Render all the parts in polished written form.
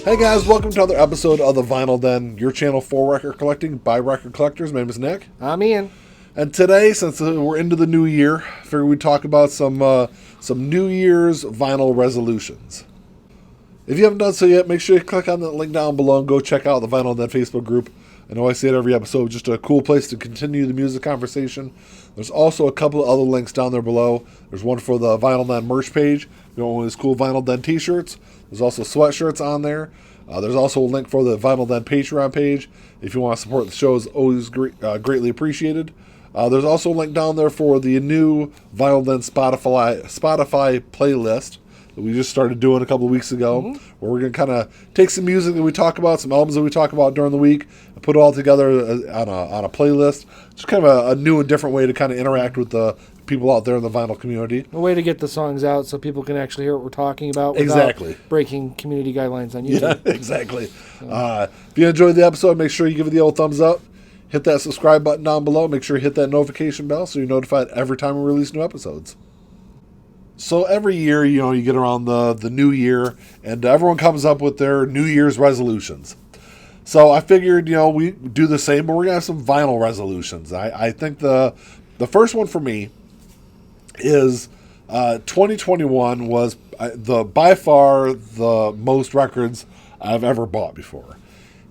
Hey guys, welcome to another episode of the Vinyl Den, your channel for record collecting by record collectors. My name is Nick. I'm Ian. And today, since we're into the new year, I figured we'd talk about some New Year's vinyl resolutions. If you haven't done so yet, make sure you click on that link down below and go check out the Vinyl Den Facebook group. I know I say it every episode, just a cool place to continue the music conversation. There's also a couple of other links down there below. There's one for the Vinyl Den merch page. If you want one of these cool Vinyl Den t-shirts. There's also sweatshirts on there. There's also a link for the Vinyl Den Patreon page. If you want to support the show, it's always greatly appreciated. There's also a link down there for the new Vinyl Den Spotify playlist that we just started doing a couple of weeks ago, where we're going to kind of take some music that we talk about, some albums that we talk about during the week, and put it all together on a playlist. It's kind of a new and different way to kind of interact with the people out there in the vinyl community. A way to get the songs out so people can actually hear what we're talking about without exactly breaking community guidelines on YouTube. Yeah, exactly. If you enjoyed the episode, make sure you give it the old thumbs up. Hit that subscribe button down below. Make sure you hit that notification bell so you're notified every time we release new episodes. So every year, you get around the new year, and everyone comes up with their New Year's resolutions. So I figured, we do the same, but we're going to have some vinyl resolutions. I think the first one for me is 2021 was by far the most records I've ever bought before.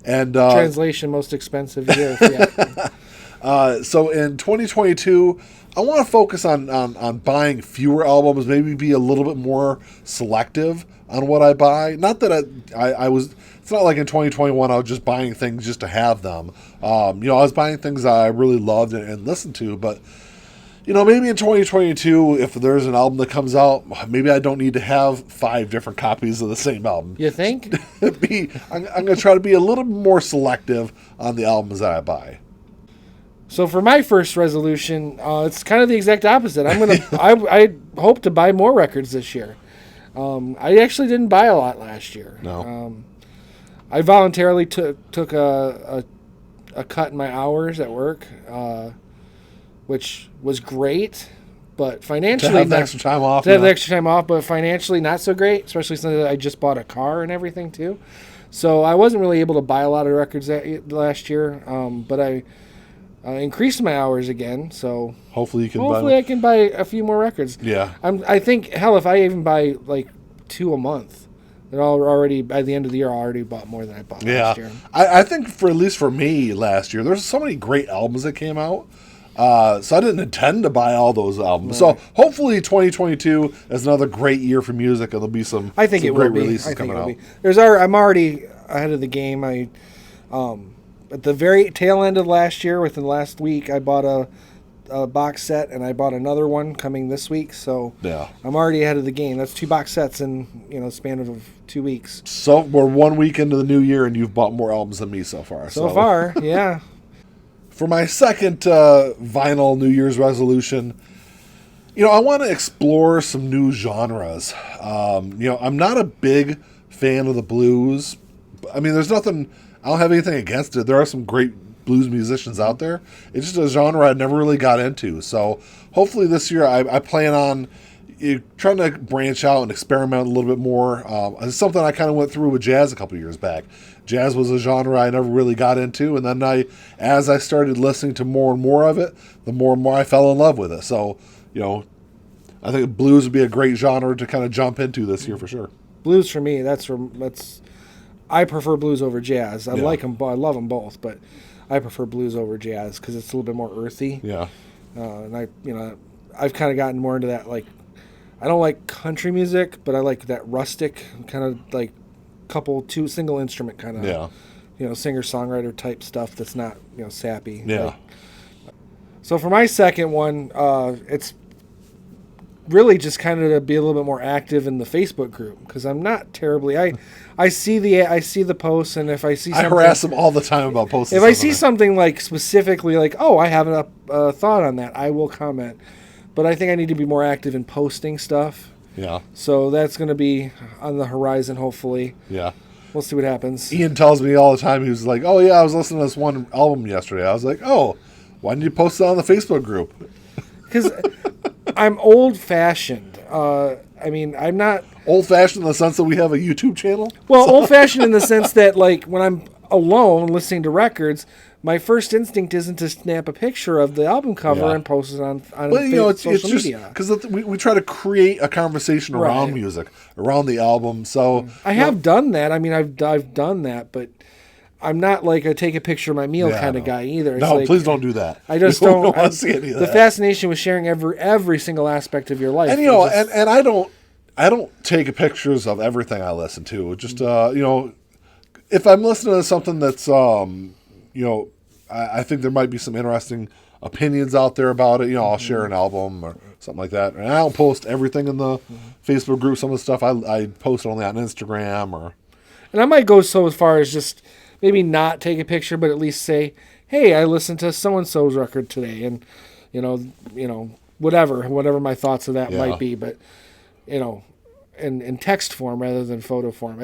And Translation, most expensive year. Yeah. So in 2022, I want to focus on buying fewer albums, maybe be a little bit more selective on what I buy. Not that I was, it's not like in 2021 I was just buying things just to have them. I was buying things I really loved and listened to, but maybe in 2022, if there's an album that comes out, maybe I don't need to have 5 different copies of the same album. You think? I'm going to try to be a little more selective on the albums that I buy. So for my first resolution, it's kind of the exact opposite. I hope to buy more records this year. I actually didn't buy a lot last year. No. I voluntarily took a cut in my hours at work, which was great, but financially to have the extra time off. To have the extra time off, but financially not so great, especially since I just bought a car and everything too. So I wasn't really able to buy a lot of records last year, but I increased my hours again. So hopefully I can buy a few more records. Yeah. I think, hell, if I even buy like 2 a month, they're already, by the end of the year, I already bought more than I bought last year. I think at least for me last year, there's so many great albums that came out. So I didn't intend to buy all those albums. Right. So hopefully 2022 is another great year for music, and there'll be some great releases coming out. I'm already ahead of the game. At the very tail end of last year, within the last week, I bought a box set, and I bought another one coming this week. So yeah, I'm already ahead of the game. That's 2 box sets in a span of 2 weeks. So we're 1 week into the new year, and you've bought more albums than me so far. So far, yeah. For my second vinyl New Year's resolution, I want to explore some new genres. I'm not a big fan of the blues. I mean, there's nothing, I don't have anything against it. There are some great blues musicians out there. It's just a genre I never really got into. So hopefully this year I plan on trying to branch out and experiment a little bit more. It's something I kind of went through with jazz a couple of years back. Jazz was a genre I never really got into, and then as I started listening to more and more of it, the more and more I fell in love with it. So, I think blues would be a great genre to kind of jump into this year for sure. Blues for me, I prefer blues over jazz. I like them, I love them both, but I prefer blues over jazz because it's a little bit more earthy. Yeah. And I've kind of gotten more into that. Like, I don't like country music, but I like that rustic kind of like two single instrument kind of singer-songwriter type stuff that's not sappy. Yeah. So for my second one, it's really just kind of to be a little bit more active in the Facebook group, because I'm not terribly. I see the posts, and if I see something, I harass them all the time about posting. If I see something like specifically like, oh, I have a thought on that, I will comment. But I think I need to be more active in posting stuff. Yeah. So that's going to be on the horizon, hopefully. Yeah. We'll see what happens. Ian tells me all the time, he was like, oh, yeah, I was listening to this one album yesterday. I was like, oh, why didn't you post it on the Facebook group? Because I'm old-fashioned. I mean, I'm not Old-fashioned in the sense that we have a YouTube channel? well, old-fashioned in the sense that, like, when I'm alone listening to records, my first instinct isn't to snap a picture of the album cover and post it on social media. Because we try to create a conversation around music, around the album. So I have done that. I mean, I've done that, but I'm not like a take a picture of my meal kind of guy either. It's like, please don't do that. I just don't want to see any of that. The fascination with sharing every single aspect of your life. And and I don't take pictures of everything I listen to. Just if I'm listening to something that's I think there might be some interesting opinions out there about it. I'll share an album or something like that. And I don't post everything in the Facebook group. Some of the stuff I post only on Instagram And I might go so as far as just maybe not take a picture, but at least say, "Hey, I listened to so and so's record today," and whatever my thoughts of that might be, but in text form rather than photo form.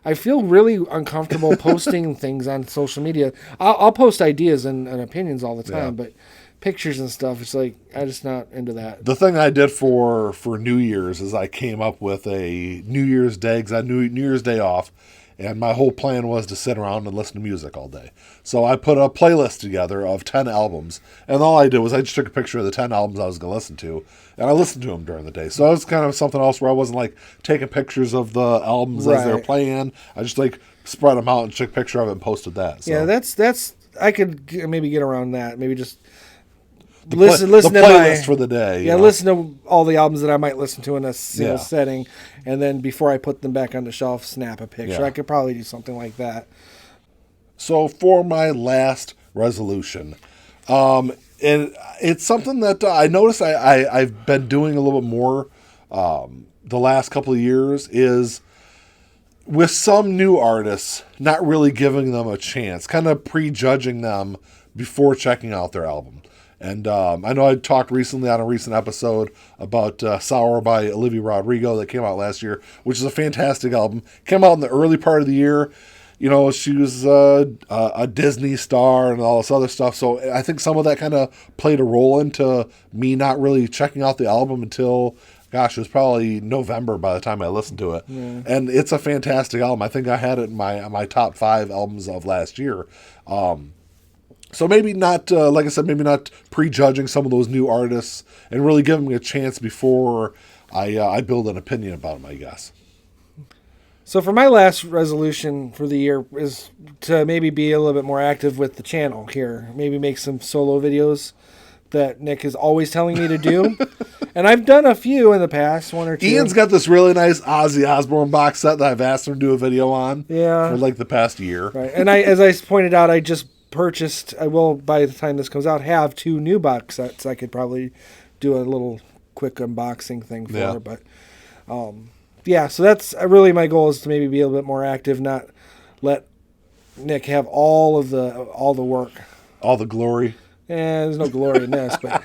I feel really uncomfortable posting things on social media. I'll post ideas and opinions all the time, but pictures and stuff, it's like I'm just not into that. The thing I did for New Year's is I came up with a New Year's Day, because I had New Year's Day off, and my whole plan was to sit around and listen to music all day. So I put a playlist together of 10 albums, and all I did was I just took a picture of the 10 albums I was going to listen to, and I listened to them during the day. So it was kind of something else where I wasn't like taking pictures of the albums as they were playing. I just like spread them out and took a picture of it and posted that. So. Yeah, that's I could maybe get around that. Maybe just listen the to playlist for the day. Yeah, listen to all the albums that I might listen to in a single setting, and then before I put them back on the shelf, snap a picture. I could probably do something like that. So for my last resolution, and it's something that I noticed I've been doing a little bit more the last couple of years, is with some new artists, not really giving them a chance, kind of prejudging them before checking out their album. And I know I talked recently on a recent episode about Sour by Olivia Rodrigo that came out last year, which is a fantastic album. Came out in the early part of the year. She was a Disney star and all this other stuff. So I think some of that kind of played a role into me not really checking out the album until, it was probably November by the time I listened to it. Yeah. And it's a fantastic album. I think I had it in my top 5 albums of last year. So maybe not, like I said, maybe not prejudging some of those new artists and really giving them a chance before I build an opinion about them, I guess. So for my last resolution for the year is to maybe be a little bit more active with the channel here. Maybe make some solo videos that Nick is always telling me to do. And I've done a few in the past, 1 or 2. Ian's got this really nice Ozzy Osbourne box set that I've asked him to do a video on for like the past year. Right. And as I pointed out, I just purchased, I will, by the time this comes out, have 2 new box sets I could probably do a little quick unboxing thing for. But so that's really my goal, is to maybe be a little bit more active, not let Nick have all the work. All the glory. There's no glory in this, but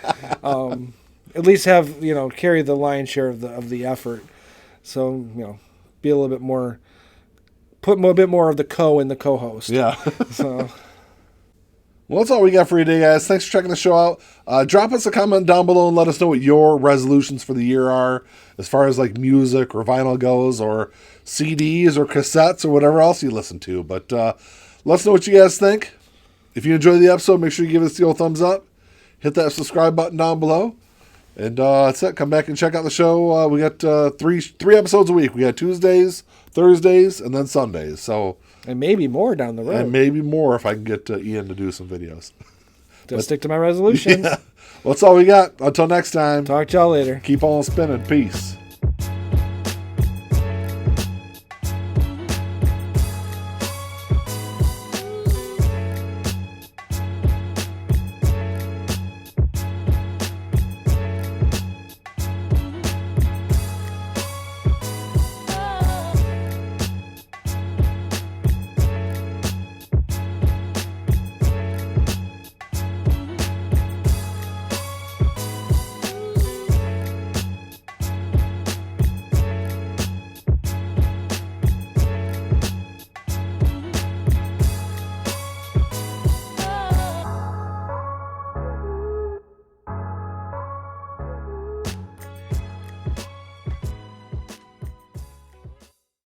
at least have, carry the lion's share of the effort. So, be a little bit more, put a bit more of the in the co-host. Yeah. So... Well, that's all we got for you today, guys. Thanks for checking the show out. Drop us a comment down below and let us know what your resolutions for the year are, as far as like music or vinyl goes, or CDs or cassettes or whatever else you listen to. But let us know what you guys think. If you enjoyed the episode, make sure you give us the old thumbs up. Hit that subscribe button down below. And that's it. Come back and check out the show. We got three episodes a week. We got Tuesdays, Thursdays, and then Sundays. And maybe more down the road. And maybe more if I can get Ian to do some videos. Just stick to my resolutions. Yeah. Well, that's all we got. Until next time. Talk to y'all later. Keep on spinning. Peace.